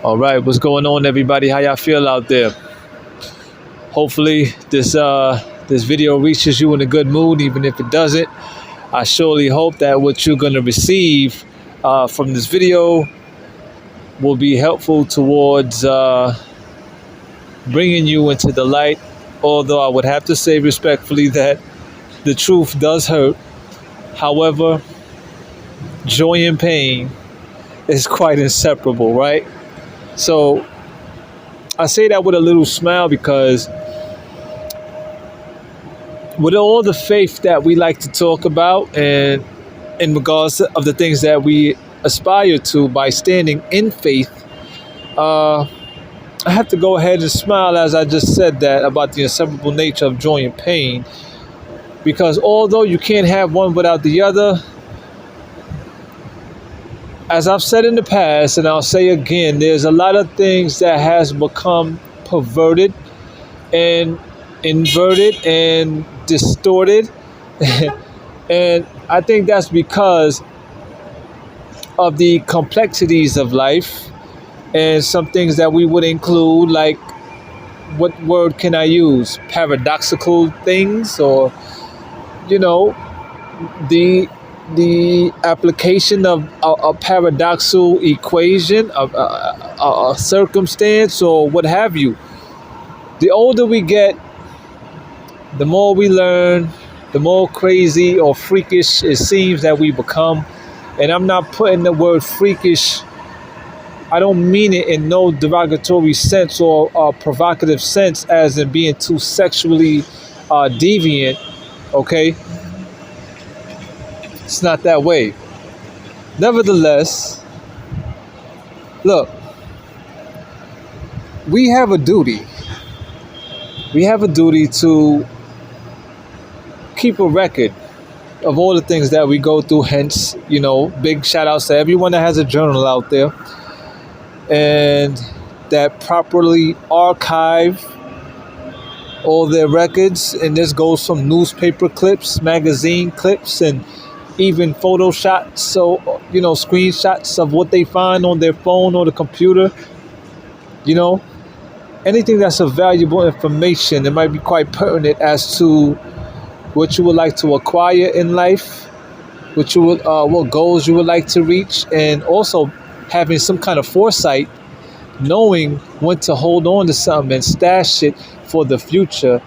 All right, what's going on, everybody? How y'all feel out there? Hopefully, this video reaches you in a good mood. Even if it doesn't, I surely hope that what you're gonna receive from this video will be helpful towards bringing you into the light. Although I would have to say respectfully that the truth does hurt. However, joy and pain is quite inseparable, right? So I say that with a little smile because with all the faith that we like to talk about and in regards of the things that we aspire to by standing in faith, I have to go ahead and smile as I just said that about the inseparable nature of joy and pain, because although you can't have one without the other, as I've said in the past, and I'll say again, there's a lot of things that has become perverted and inverted and distorted. And I think that's because of the complexities of life and some things that we would include, like, what word can I use? Paradoxical things, or, you know, the application of a paradoxical equation of a circumstance or what have you. The older we get, the more we learn, the more crazy or freakish it seems that we become. And I'm not putting the word freakish, I don't mean it in no derogatory sense or provocative sense as in being too sexually deviant, okay? It's not that way. Nevertheless, look, we have a duty. We have a duty to keep a record of all the things that we go through. Hence, big shout outs to everyone that has a journal out there and that properly archive all their records. And this goes from newspaper clips, magazine clips, and even photoshots, so screenshots of what they find on their phone or the computer. Anything that's of valuable information, it might be quite pertinent as to what you would like to acquire in life, what goals you would like to reach, and also having some kind of foresight, knowing when to hold on to something and stash it for the future.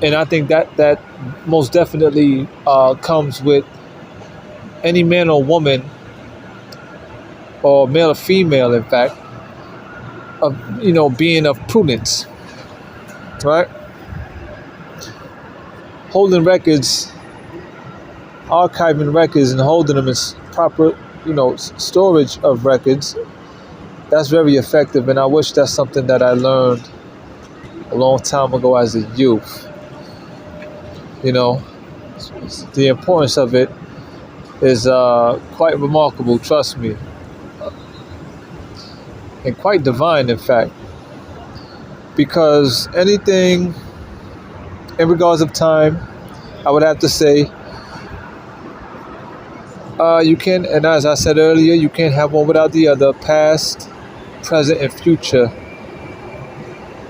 And I think that most definitely comes with any man or woman, or male or female, in fact, of being of prudence, right? Holding records, archiving records, and holding them in proper, storage of records. That's very effective, and I wish that's something that I learned a long time ago as a youth. The importance of it is quite remarkable, trust me, and quite divine, in fact, because anything in regards of time, I would have to say, you can, and as I said earlier, you can't have one without the other. Past, present, and future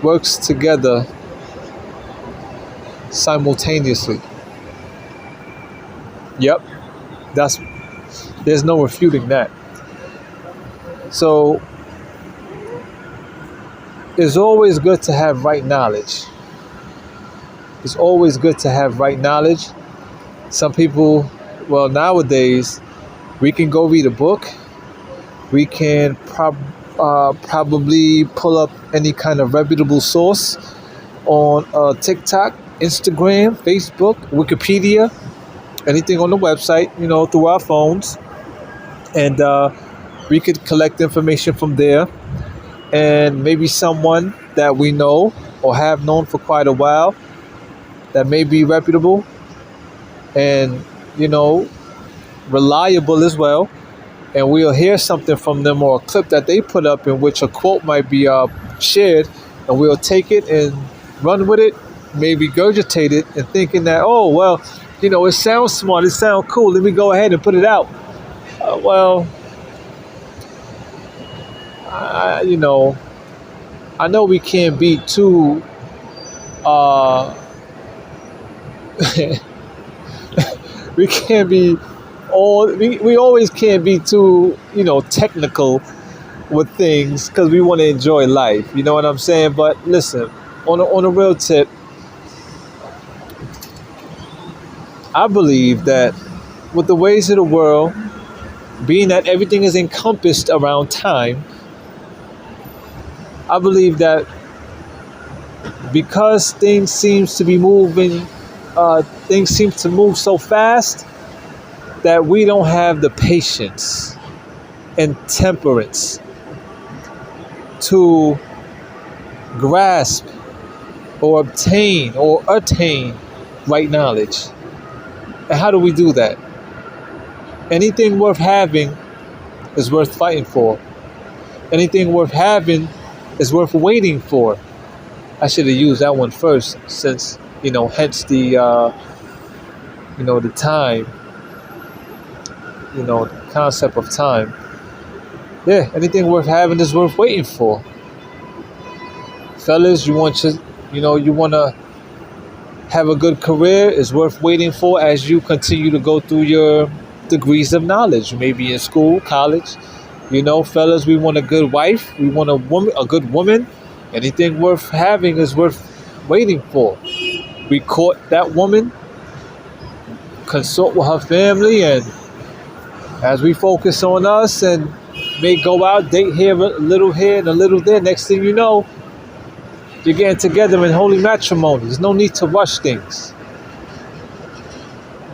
works together simultaneously. Yep, there's no refuting that. So it's always good to have right knowledge. It's always good to have right knowledge. Some people, nowadays, we can go read a book. We can probably pull up any kind of reputable source on TikTok, Instagram, Facebook, Wikipedia, anything on the website, through our phones. And we could collect information from there. And maybe someone that we know or have known for quite a while that may be reputable and, reliable as well. And we'll hear something from them, or a clip that they put up in which a quote might be shared, and we'll take it and run with it, maybe regurgitate it, and thinking that, it sounds smart, it sounds cool, let me go ahead and put it out. you know, I know we can't be too, uh, we can't be we always can't be too, technical with things because we want to enjoy life. You know what I'm saying? But listen, on a real tip, I believe that with the ways of the world, being that everything is encompassed around time, I believe that because things seem to move so fast that we don't have the patience and temperance to grasp or obtain or attain right knowledge. And how do we do that? Anything worth having is worth fighting for. Anything worth having is worth waiting for. I should have used that one first, since hence the time, the concept of time. Yeah, anything worth having is worth waiting for. Fellas, you want to have a good career is worth waiting for as you continue to go through your degrees of knowledge. Maybe in school, college. Fellas, we want a good wife. We want a good woman. Anything worth having is worth waiting for. We court that woman, consult with her family, and as we focus on us and may go out, date here, a little here and a little there, next thing you know, you're getting together in holy matrimony. There's no need to rush things.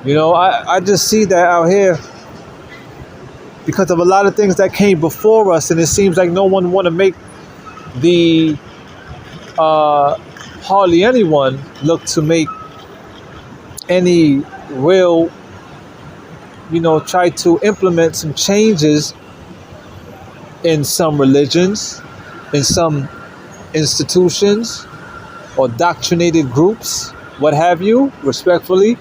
I just see that out here because of a lot of things that came before us, and it seems like no one want to make the hardly anyone look to make any real, try to implement some changes in some religions, in some institutions, or doctrinated groups, what have you, respectfully.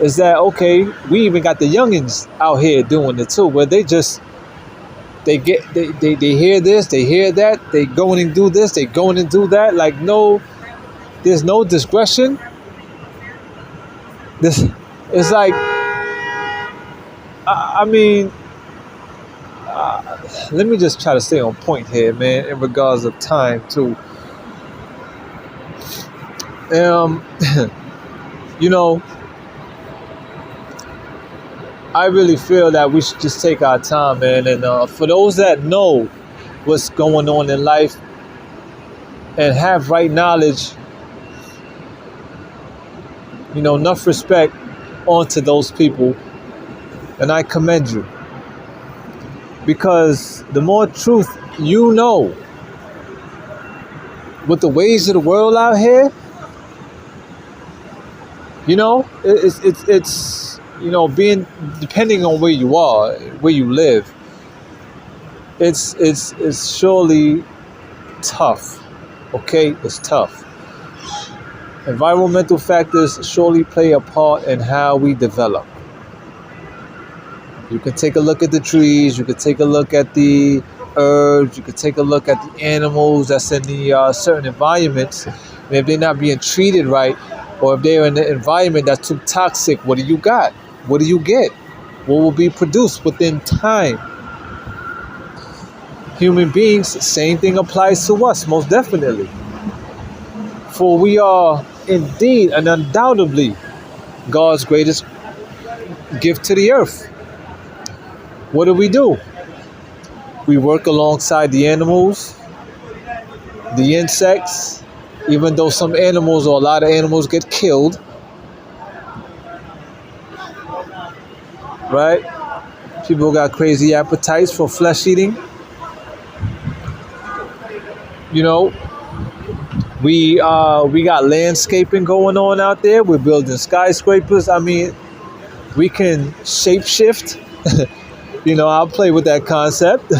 Is that okay? We even got the youngins out here doing it too, where they hear this, they hear that, they going and do this, they going and do that. Like, no, there's no discretion. This, it's like, I mean, let me just try to stay on point here, man, in regards of time too. You know, I really feel that we should just take our time, man. And for those that know what's going on in life and have right knowledge, enough respect onto those people. And I commend you. Because the more truth with the ways of the world out here, it's being, depending on where you are, where you live, it's surely tough. Okay, it's tough. Environmental factors surely play a part in how we develop. You can take a look at the trees, you can take a look at the herbs, you can take a look at the animals that's in the certain environments. And if they're not being treated right, or if they're in an environment that's too toxic, what do you got? What do you get? What will be produced within time? Human beings, same thing applies to us, most definitely. For we are indeed and undoubtedly God's greatest gift to the earth. What do? We work alongside the animals, the insects, even though some animals or a lot of animals get killed. Right? People got crazy appetites for flesh eating. We got landscaping going on out there. We're building skyscrapers. I mean, we can shapeshift. I'll play with that concept.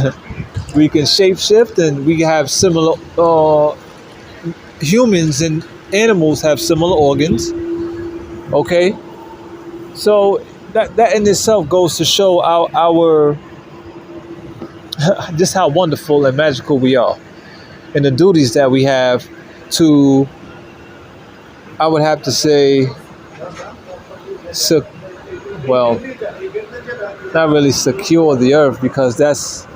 We can shapeshift, and we have similar. Humans and animals have similar organs. Okay, so that in itself goes to show our just how wonderful and magical we are, and the duties that we have to, I would have to say, well, not really secure the earth, because that's,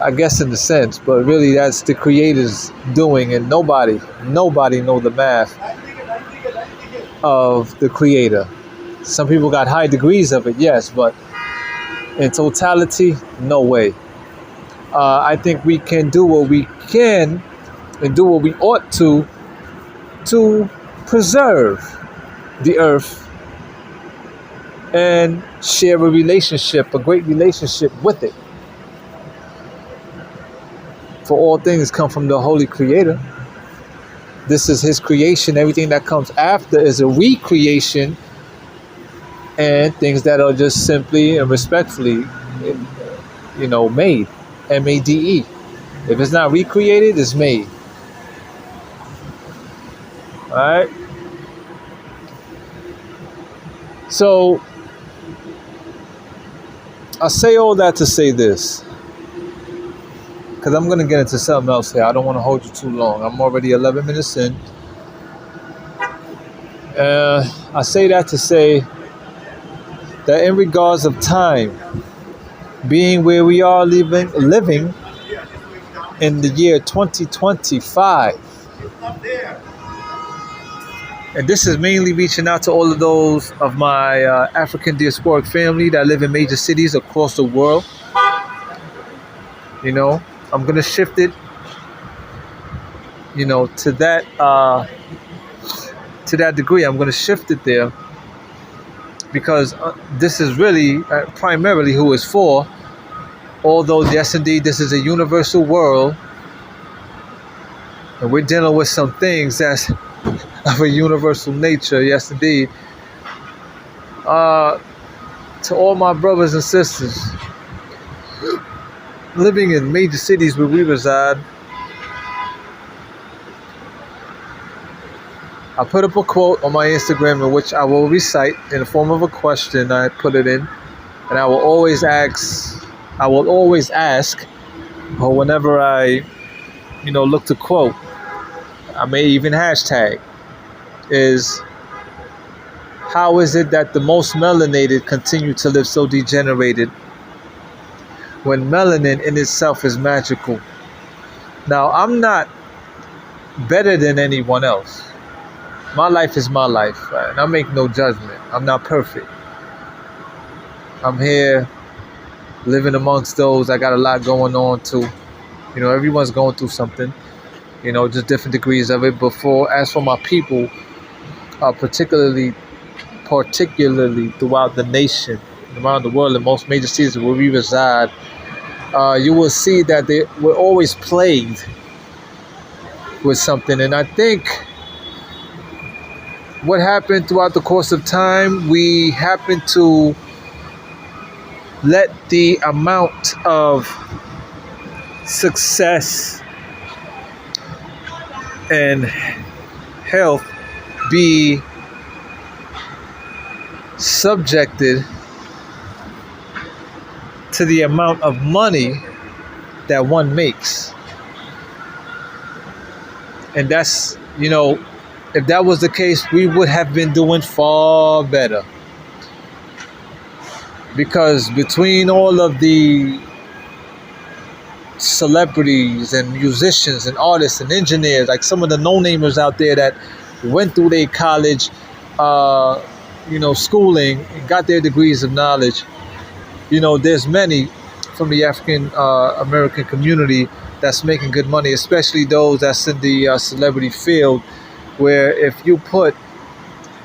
I guess, in the sense, but really that's the creator's doing, and nobody know the math of the creator. Some people got high degrees of it, yes, but in totality, no way. I think we can do what we can and do what we ought to preserve the earth and share a great relationship with it. For all things come from the Holy Creator. This is His creation. Everything that comes after is a recreation, and things that are just simply and respectfully, made. MADE. If it's not recreated, it's made. Alright? So, I say all that to say this, because I'm going to get into something else here. I don't want to hold you too long. I'm already 11 minutes in. I say that to say that in regards of time, being where we are living in the year 2025, and this is mainly reaching out to all of those of my African diasporic family that live in major cities across the world. I'm going to shift it, to that degree. I'm going to shift it there, because this is really primarily who it's for. Although, yes, indeed, this is a universal world, and we're dealing with some things that's of a universal nature, yes, indeed. To all my brothers and sisters living in major cities where we reside, I put up a quote on my Instagram in which I will recite in the form of a question. I put it in, and I will always ask, or whenever I, look to quote, I may even hashtag, is, how is it that the most melanated continue to live so degenerated when melanin in itself is magical? Now, I'm not better than anyone else. My life is my life, and I make no judgment. I'm not perfect. I'm here living amongst those. I got a lot going on too. Everyone's going through something, just different degrees of it. But as for my people, particularly throughout the nation, around the world, in most major cities where we reside, you will see that we're always plagued with something. And I think what happened throughout the course of time, we happen to let the amount of success and health be subjected to the amount of money that one makes. And that's, if that was the case, we would have been doing far better. Because between all of the celebrities and musicians and artists and engineers, like some of the no-namers out there that went through their college, schooling, and got their degrees of knowledge, there's many from the African American community that's making good money, especially those that's in the celebrity field, where if you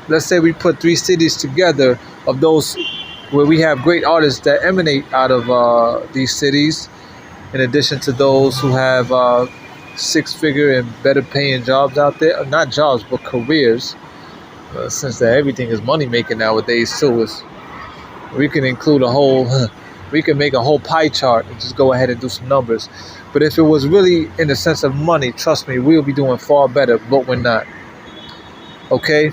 let's say we put 3 cities together of those where we have great artists that emanate out of these cities, in addition to those who have 6-figure and better paying jobs out there, not jobs, but careers, since that everything is money making nowadays too. We can include we can make a whole pie chart and just go ahead and do some numbers. But if it was really in the sense of money, trust me, we'll be doing far better, but we're not. Okay?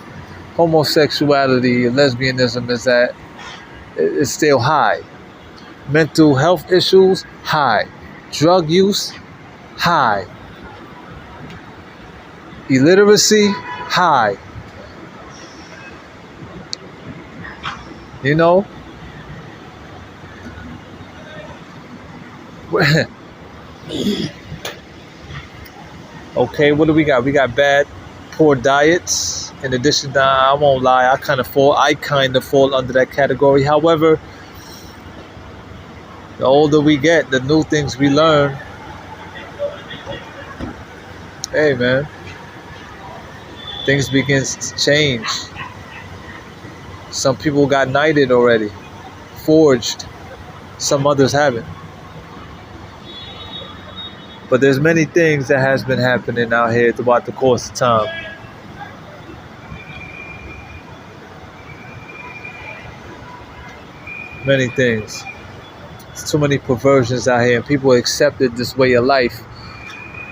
Homosexuality, lesbianism is still high. Mental health issues, high. Drug use, high. Illiteracy, high. You know? Okay, what do we got? We got bad, poor diets. In addition to, I won't lie, I kind of fall under that category. However, the older we get, the new things we learn. Hey, man, things begin to change. Some people got knighted already, forged. Some others haven't. But there's many things that has been happening out here throughout the course of time. Many things. There's too many perversions out here, and people accepted this way of life.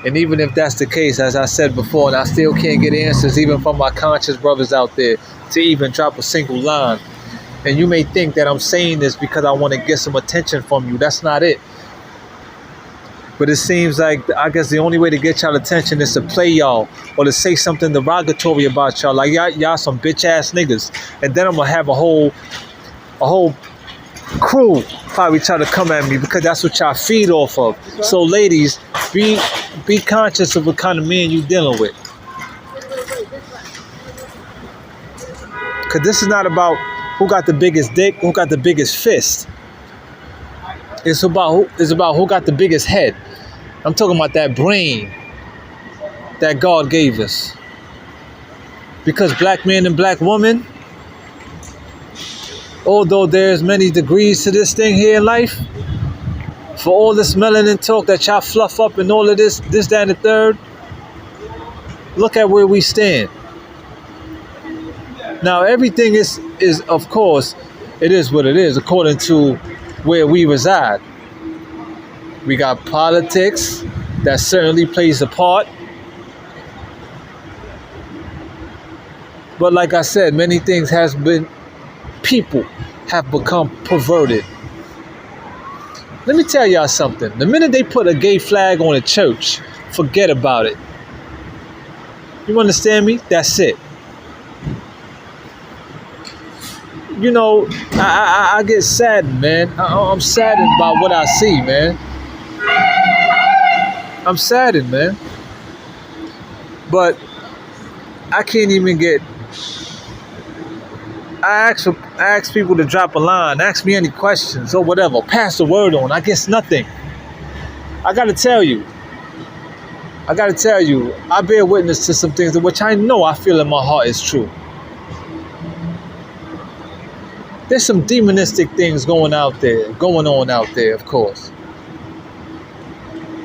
And even if that's the case, as I said before, and I still can't get answers even from my conscious brothers out there to even drop a single line. And you may think that I'm saying this because I want to get some attention from you. That's not it. But it seems like, I guess the only way to get y'all attention is to play y'all or to say something derogatory about y'all. Like, y'all some bitch ass niggas. And then I'm going to have a whole crew probably try to come at me because that's what y'all feed off of. So ladies, be conscious of what kind of man you dealing with. Because this is not about who got the biggest dick, who got the biggest fist. It's about who got the biggest head. I'm talking about that brain that God gave us. Because black man and black woman, although there's many degrees to this thing here in life, for all this melanin talk that y'all fluff up and all of this, that, and the third, look at where we stand. Now, everything is of course, it is what it is according to where we reside. We got politics that certainly plays a part. But like I said, many things people have become perverted. Let me tell y'all something. The minute they put a gay flag on a church, forget about it. You understand me? That's it. You know, I get saddened, man. I'm saddened by what I see, man. I'm saddened, man. But I can't even get... I ask people to drop a line, ask me any questions or whatever, pass the word on. I guess nothing. I gotta tell you, I bear witness to some things which I know I feel in my heart is true. There's some demonistic things going on out there, of course.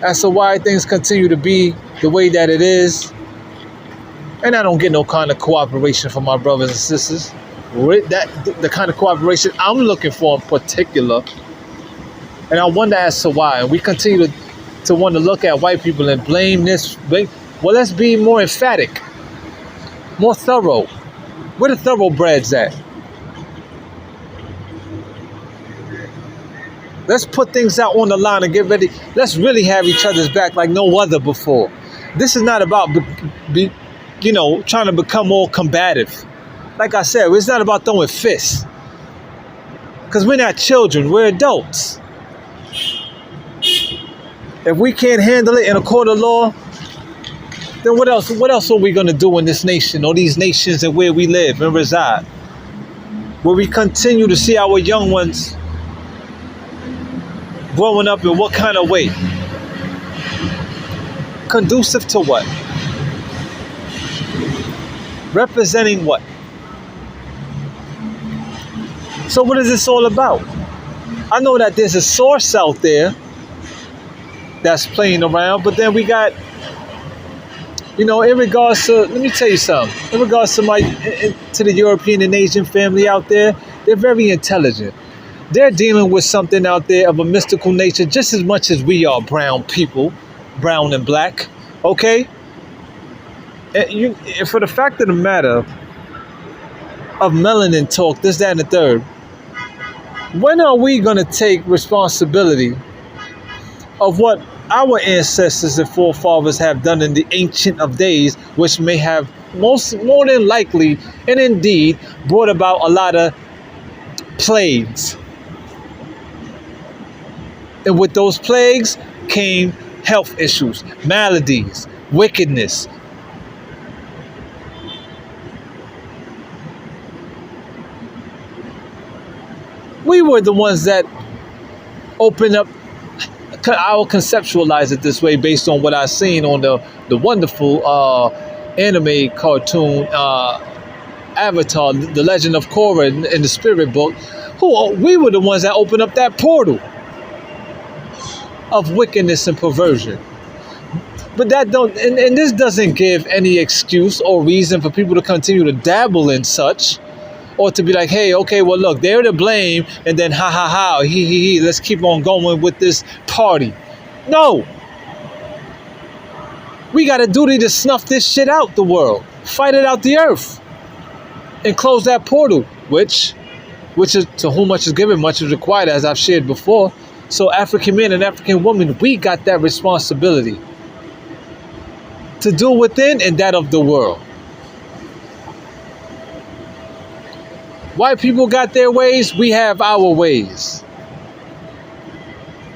As to why things continue to be the way that it is, and I don't get no kind of cooperation from my brothers and sisters. The kind of cooperation I'm looking for in particular, and I wonder as to why. And we continue to want to look at white people and blame this. Well, let's be more emphatic, more thorough. Where the thoroughbreds at? Let's put things out on the line and get ready. Let's really have each other's back like no other before. This is not about trying to become all combative. Like I said, it's not about throwing fists. Because we're not children, we're adults. If we can't handle it in a court of law, then what else are we going to do in this nation or these nations and where we live and reside? Where we continue to see our young ones growing up in what kind of way? Conducive to what? Representing what? So what is this all about? I know that there's a source out there that's playing around, but then we got, in regards to, let me tell you something, in regards to to the European and Asian family out there, they're very intelligent. They're dealing with something out there of a mystical nature just as much as we are brown people, brown and black, okay? And for the fact of the matter of melanin talk, this, that, and the third, When are we going to take responsibility of what our ancestors and forefathers have done in the ancient of days, which may have more than likely and indeed brought about a lot of plagues? And with those plagues came health issues, maladies, wickedness. We were the ones that opened up. I will conceptualize it this way based on what I've seen on the wonderful anime cartoon Avatar, The Legend of Korra in the Spirit book. We were the ones that opened up that portal of wickedness and perversion. But that don't, and this doesn't give any excuse or reason for people to continue to dabble in such, or to be like, hey, okay, well, look, they're to blame, and then ha ha ha, he, let's keep on going with this party. No. We got a duty to snuff this shit out the world, fight it out the earth, and close that portal, which is to whom much is given, much is required, as I've shared before. So African men and African women, we got that responsibility to do within and that of the world. White people got their ways, we have our ways.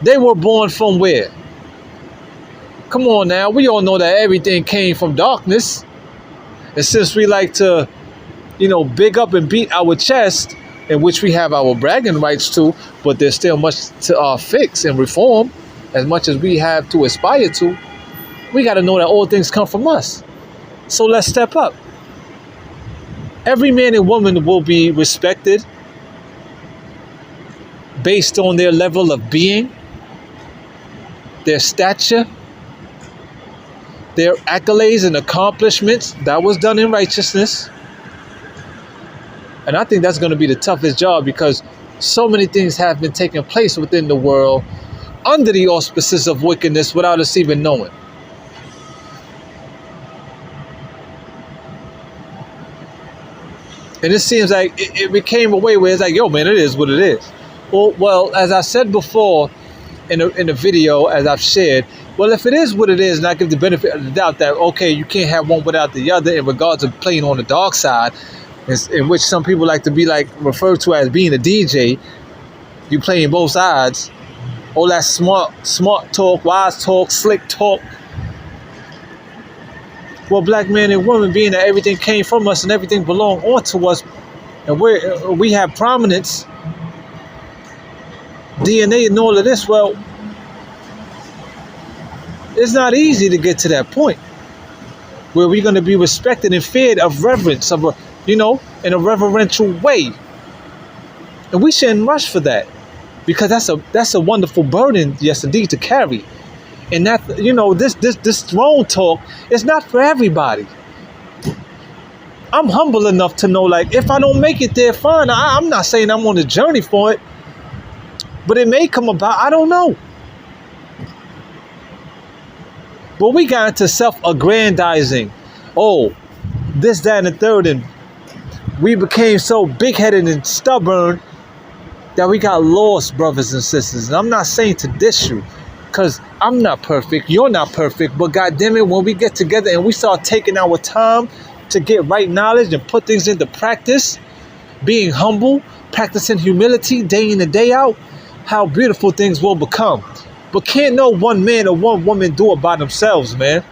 They were born from where? Come on now, we all know that everything came from darkness. And since we like to, big up and beat our chest, in which we have our bragging rights to, but there's still much to fix and reform, as much as we have to aspire to, we got to know that all things come from us. So let's step up. Every man and woman will be respected based on their level of being, their stature, their accolades and accomplishments. That was done in righteousness. And I think that's going to be the toughest job, because so many things have been taking place within the world under the auspices of wickedness without us even knowing. And it seems like it became a way where it's like, yo, man, it is what it is. Well, as I said before in a video, as I've shared, well, if it is what it is, and I give the benefit of the doubt that, okay, you can't have one without the other in regards to playing on the dark side, in which some people like to be referred to as being a DJ, you playing both sides. All that smart talk, wise talk, slick talk. Well, black man and woman, being that everything came from us and everything belonged onto us, and we have prominence, DNA and all of this, well, it's not easy to get to that point where we're going to be respected and feared of reverence, in a reverential way. And we shouldn't rush for that, because that's a wonderful burden, yes, indeed, to carry. And that, this throne talk is not for everybody. I'm humble enough to know, if I don't make it there, fine. I'm not saying I'm on the journey for it, but it may come about. I don't know. But we got into self-aggrandizing. Oh, this, that, and the third. And we became so big-headed and stubborn that we got lost, brothers and sisters. And I'm not saying to diss you, because I'm not perfect, you're not perfect, but goddamn it, when we get together and we start taking our time to get right knowledge and put things into practice, being humble, practicing humility day in and day out, how beautiful things will become. But can't no one man or one woman do it by themselves, man.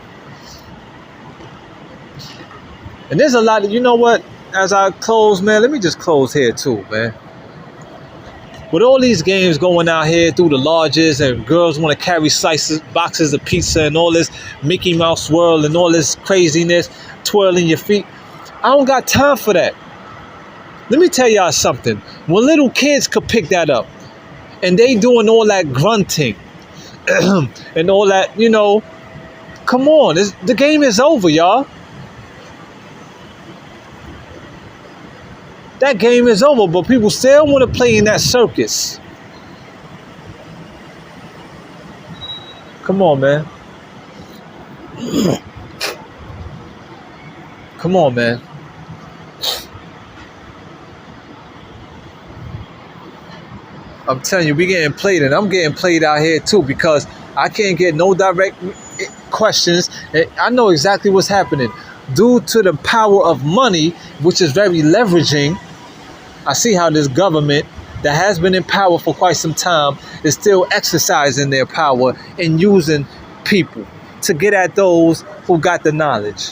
And there's a lot of, as I close, man, let me just close here too, man. With all these games going out here through the lodges, and girls want to carry boxes of pizza and all this Mickey Mouse swirl and all this craziness, twirling your feet, I don't got time for that. Let me tell y'all something. When little kids could pick that up, and they doing all that grunting and all that, come on, the game is over, y'all. That game is over, but people still want to play in that circus. Come on, man. Come on, man. I'm telling you, we getting played, and I'm getting played out here too because I can't get no direct questions. I know exactly what's happening due to the power of money, which is very leveraging. I see how this government that has been in power for quite some time is still exercising their power and using people to get at those who got the knowledge.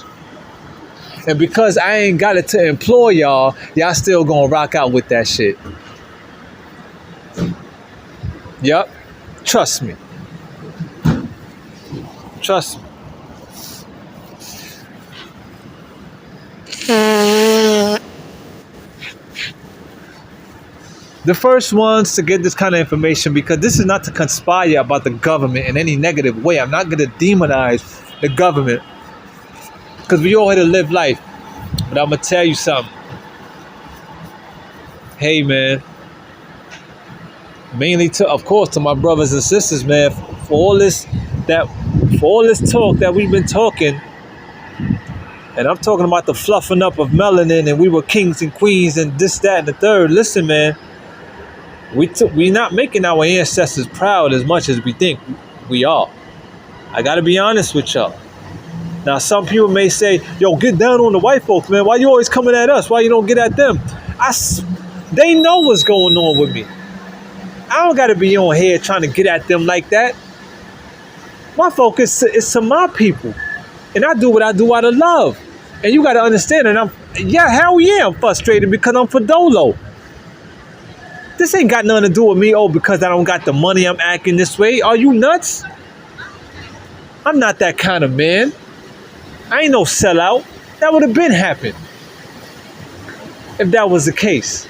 And because I ain't got it to employ y'all still gonna rock out with that shit. Yup. Trust me. Trust me. The first ones to get this kind of information, because this is not to conspire about the government in any negative way. I'm not going to demonize the government because we all here to live life. But I'm going to tell you something. Hey, man. Mainly to, of course, to my brothers and sisters, man, for all this talk that we've been talking. And I'm talking about the fluffing up of melanin and we were kings and queens and this, that, and the third. Listen, man. We not making our ancestors proud as much as we think we are. I gotta be honest with y'all. Now, some people may say, "Yo, get down on the white folks, man. Why you always coming at us? Why you don't get at them?" They know what's going on with me. I don't gotta be on here trying to get at them like that. My focus is to my people, and I do what I do out of love. And you gotta understand that I'm frustrated because I'm for Dolo. This ain't got nothing to do with me, because I don't got the money, I'm acting this way. Are you nuts? I'm not that kind of man. I ain't no sellout. That would have been happened if that was the case.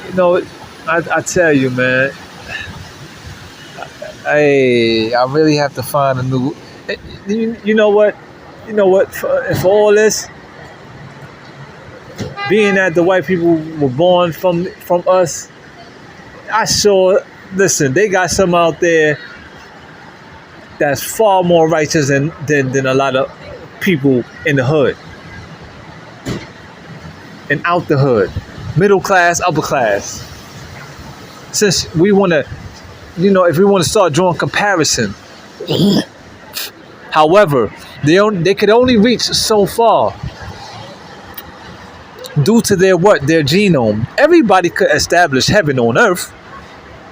You know, I tell you, man, I really have to find a new... You know what? For all this, being that the white people were born from us, listen, they got some out there that's far more righteous than a lot of people in the hood. And out the hood. Middle class, upper class. Since we want to, if we want to start drawing comparison. However, they could only reach so far due to their genome. Everybody could establish heaven on earth,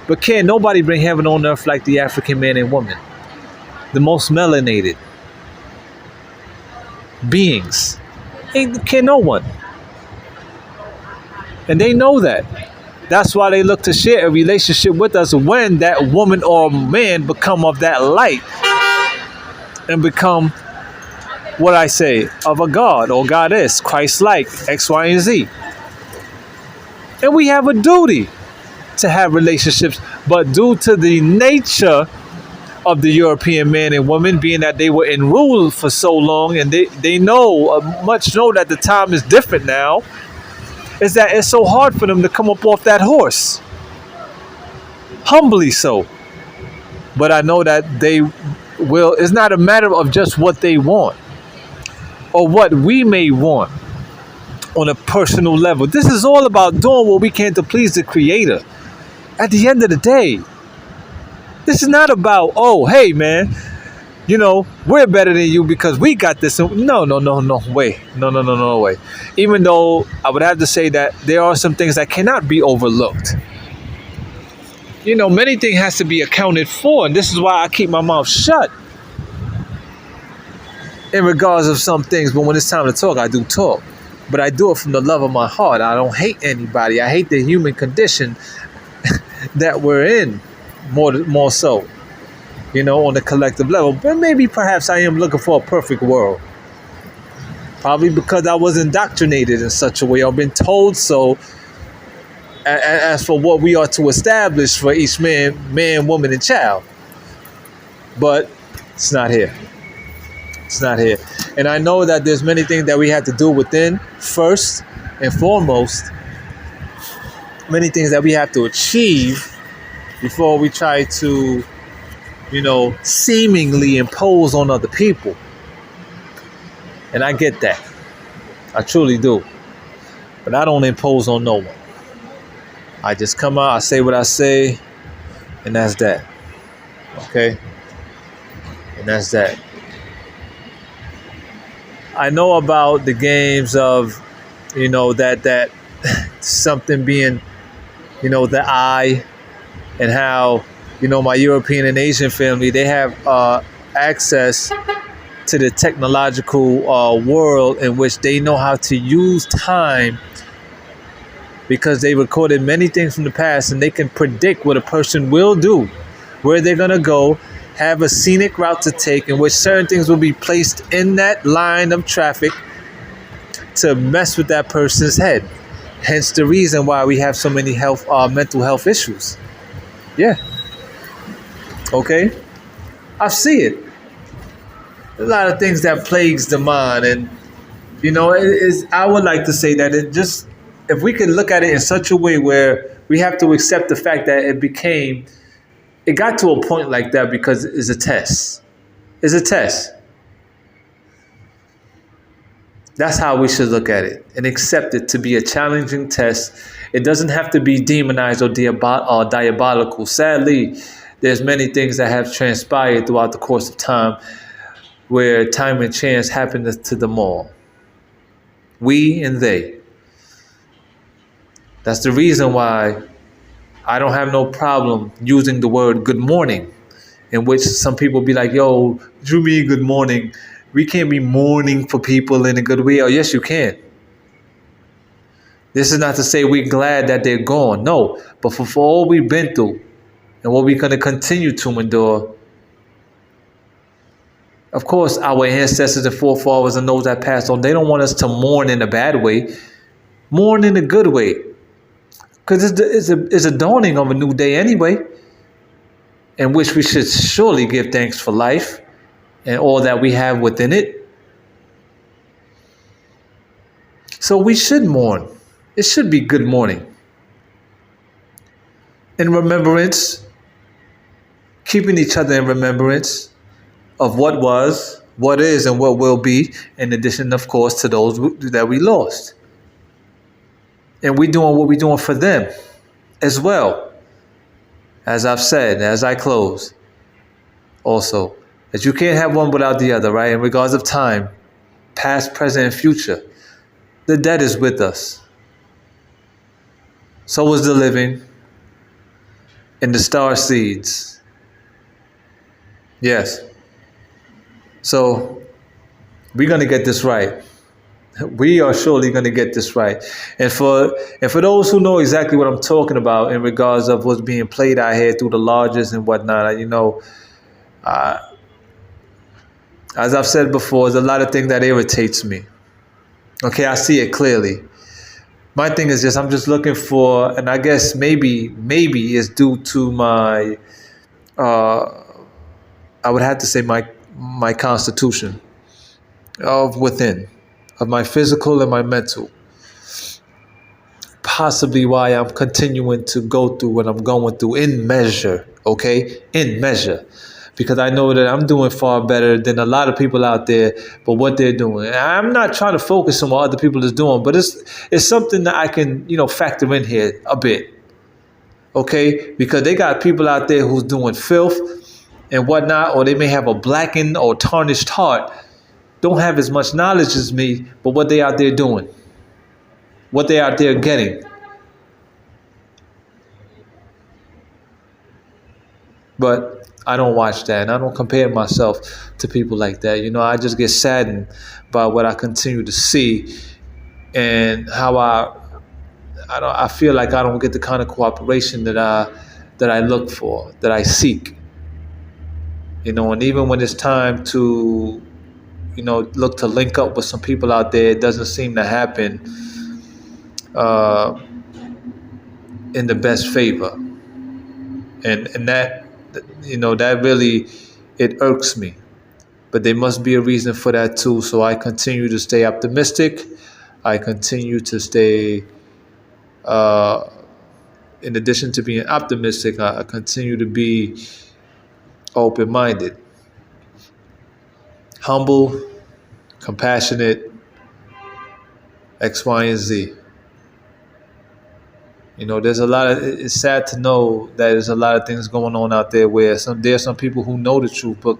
but can't nobody bring heaven on earth like the African man and woman, the most melanated beings. Can no one. And they know that. That's why they look to share a relationship with us when that woman or man become of that light and become, what I say, of a god or goddess, Christ-like, X, Y, and Z. And we have a duty to have relationships, but due to the nature of the European man and woman, being that they were in rule for so long, and they know that the time is different now, is that it's so hard for them to come up off that horse. Humbly so. But I know that they will. It's not a matter of just what they want or what we may want on a personal level. This is all about doing what we can to please the Creator. At the end of the day, this is not about, oh, hey, man, we're better than you because we got this. No way. No way. Even though I would have to say that there are some things that cannot be overlooked. Many things has to be accounted for, and this is why I keep my mouth shut in regards of some things. But when it's time to talk, I do talk. But I do it from the love of my heart. I don't hate anybody. I hate the human condition that we're in more so. On the collective level. But perhaps I am looking for a perfect world. Probably because I was indoctrinated in such a way or been told so as for what we are to establish for each man, woman, and child. But it's not here. It's not here. And I know that there's many things that we have to do within first and foremost. Many things that we have to achieve before we try to seemingly impose on other people. And I get that. I truly do. But I don't impose on no one. I just come out, I say what I say, and that's that. Okay? And that's that. I know about the games of, that something being, the eye, and how, my European and Asian family, they have access to the technological world in which they know how to use time because they recorded many things from the past and they can predict what a person will do, where they're going to go, have a scenic route to take in which certain things will be placed in that line of traffic to mess with that person's head. Hence the reason why we have so many mental health issues. Yeah. Okay. I see it. A lot of things that plagues the mind, and I would like to say that if we could look at it in such a way where we have to accept the fact that it got to a point like that because it's a test. It's a test. That's how we should look at it and accept it to be a challenging test. It doesn't have to be demonized or diabolical. Sadly, there's many things that have transpired throughout the course of time where time and chance happen to them all. We and they. That's the reason why I don't have no problem using the word good morning, in which some people be like, yo, what you mean good morning? We can't be mourning for people in a good way. Oh, yes, you can. This is not to say we're glad that they're gone. No, but for all we've been through and what we're going to continue to endure, of course, our ancestors and forefathers and those that passed on, they don't want us to mourn in a bad way. Mourn in a good way. Because it's a dawning of a new day anyway, in which we should surely give thanks for life and all that we have within it. So we should mourn. It should be good morning. In remembrance, keeping each other in remembrance of what was, what is, and what will be, in addition, of course, to those that we lost. And we're doing what we're doing for them as well. As I've said, as I close, also, that you can't have one without the other, right? In regards of time, past, present, and future, the dead is with us. So is the living, and the star seeds. Yes. So we're going to get this right. We are surely going to get this right. And for those who know exactly what I'm talking about in regards of what's being played out here through the lodges and whatnot, as I've said before, there's a lot of things that irritates me. Okay, I see it clearly. My thing is I'm just looking for, and I guess maybe it's due to my, I would have to say my constitution of within, of my physical and my mental. Possibly why I'm continuing to go through what I'm going through in measure, okay? In measure. Because I know that I'm doing far better than a lot of people out there, but what they're doing. And I'm not trying to focus on what other people is doing, but it's something that I can, factor in here a bit. Okay? Because they got people out there who's doing filth and whatnot, or they may have a blackened or tarnished heart, don't have as much knowledge as me, but what they out there doing, what they out there getting. But I don't watch that, and I don't compare myself to people like that. I just get saddened by what I continue to see, and how I feel like I don't get the kind of cooperation that I look for, that I seek. And even when it's time to, look to link up with some people out there, it doesn't seem to happen in the best favor, and that. That really, it irks me. But there must be a reason for that too. So I continue to stay optimistic. I continue to stay, in addition to being optimistic, I continue to be open-minded, humble, compassionate, X, Y, and Z. You know, there's a lot of. It's sad to know that there's a lot of things going on out there where there's some people who know the truth, but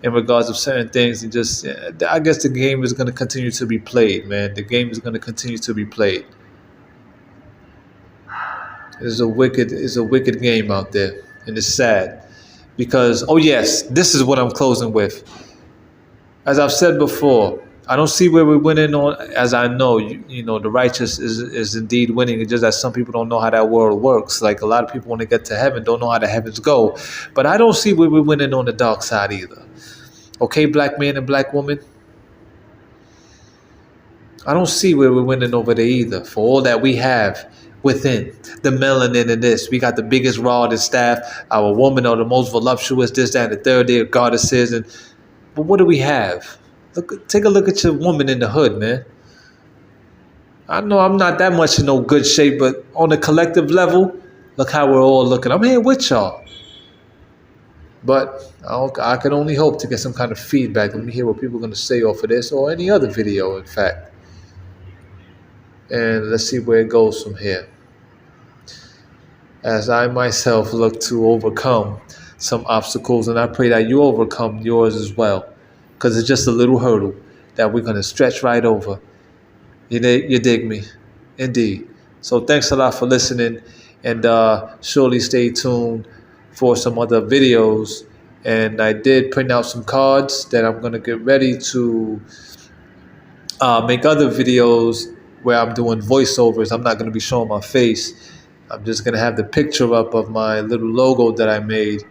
in regards of certain things, and just I guess the game is going to continue to be played, man. The game is going to continue to be played. It's a wicked game out there, and it's sad because oh yes, this is what I'm closing with. As I've said before, I don't see where we're winning on. As I know, you know, the righteous is indeed winning. It's just that some people don't know how that world works. Like a lot of people, when they get to heaven, don't know how the heavens go. But I don't see where we're winning on the dark side either. Okay, black man and black woman. I don't see where we're winning over there either. For all that we have within the melanin in this, we got the biggest rod and staff. Our women are the most voluptuous. This, that, and the third. They're goddesses. But what do we have? Take a look at your woman in the hood, man. I know I'm not that much in no good shape, but on a collective level, look how we're all looking. I'm here with y'all. But I can only hope to get some kind of feedback. Let me hear what people are going to say off of this or any other video, in fact. And let's see where it goes from here. As I myself look to overcome some obstacles, and I pray that you overcome yours as well. Because it's just a little hurdle that we're going to stretch right over. You dig me? Indeed. So thanks a lot for listening. And surely stay tuned for some other videos. And I did print out some cards that I'm going to get ready to make other videos where I'm doing voiceovers. I'm not going to be showing my face. I'm just going to have the picture up of my little logo that I made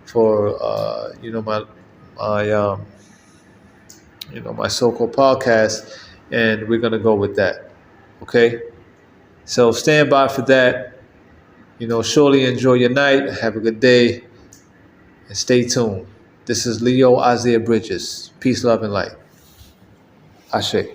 for, my so-called podcast, and we're going to go with that. Okay? So stand by for that. You know, surely enjoy your night. Have a good day. And stay tuned. This is Leo Isaiah Bridges. Peace, love, and light. Ashe.